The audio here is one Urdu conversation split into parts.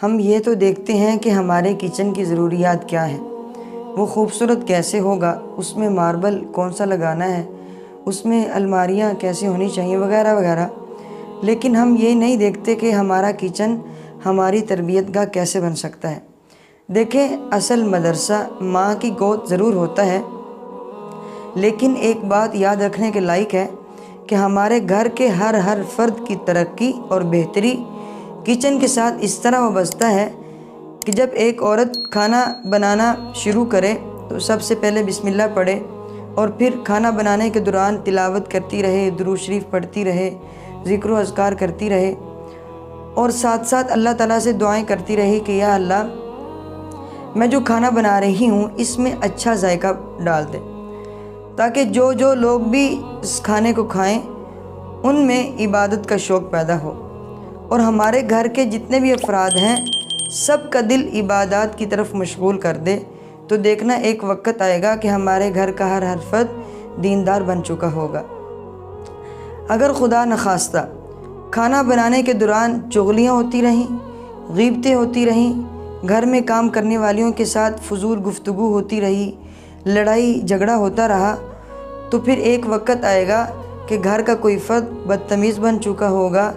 ہم یہ تو دیکھتے ہیں کہ ہمارے کچن کی ضروریات کیا ہیں، وہ خوبصورت کیسے ہوگا، اس میں ماربل کون سا لگانا ہے، اس میں الماریاں کیسے ہونی چاہیے وغیرہ وغیرہ، لیکن ہم یہ نہیں دیکھتے کہ ہمارا کچن ہماری تربیت گاہ کیسے بن سکتا ہے۔ دیکھیں، اصل مدرسہ ماں کی گود ضرور ہوتا ہے، لیکن ایک بات یاد رکھنے کے لائق ہے کہ ہمارے گھر کے ہر فرد کی ترقی اور بہتری کچن کے ساتھ اس طرح وابستہ ہے کہ جب ایک عورت کھانا بنانا شروع کرے تو سب سے پہلے بسم اللہ پڑھے، اور پھر کھانا بنانے کے دوران تلاوت کرتی رہے، درود شریف پڑھتی رہے، ذکر و اذکار کرتی رہے، اور ساتھ ساتھ اللہ تعالیٰ سے دعائیں کرتی رہی کہ یا اللہ، میں جو کھانا بنا رہی ہوں اس میں اچھا ذائقہ ڈال دے، تاکہ جو لوگ بھی اس کھانے کو کھائیں ان میں عبادت کا شوق پیدا ہو، اور ہمارے گھر کے جتنے بھی افراد ہیں سب کا دل عبادات کی طرف مشغول کر دے، تو دیکھنا ایک وقت آئے گا کہ ہمارے گھر کا ہر فرد دیندار بن چکا ہوگا۔ اگر خدا نخواستہ کھانا بنانے کے دوران چغلیاں ہوتی رہیں، غیبتیں ہوتی رہیں، گھر میں کام کرنے والیوں کے ساتھ فضول گفتگو ہوتی رہی، لڑائی جھگڑا ہوتا رہا، تو پھر ایک وقت آئے گا کہ گھر کا کوئی فرد بدتمیز بن چکا ہوگا،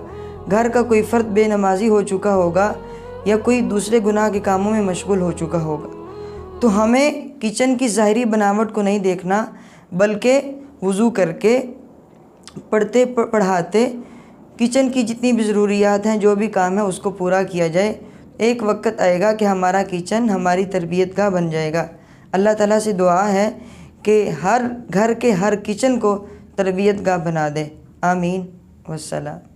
گھر کا کوئی فرد بے نمازی ہو چکا ہوگا، یا کوئی دوسرے گناہ کے کاموں میں مشغول ہو چکا ہوگا۔ تو ہمیں کچن کی ظاہری بناوٹ کو نہیں دیکھنا، بلکہ وضو کر کے پڑھتے پڑھاتے کچن کی جتنی بھی ضروریات ہیں، جو بھی کام ہے اس کو پورا کیا جائے۔ ایک وقت آئے گا کہ ہمارا کچن ہماری تربیت گاہ بن جائے گا۔ اللہ تعالیٰ سے دعا ہے کہ ہر گھر کے ہر کچن کو تربیت گاہ بنا دے۔ آمین والسلام۔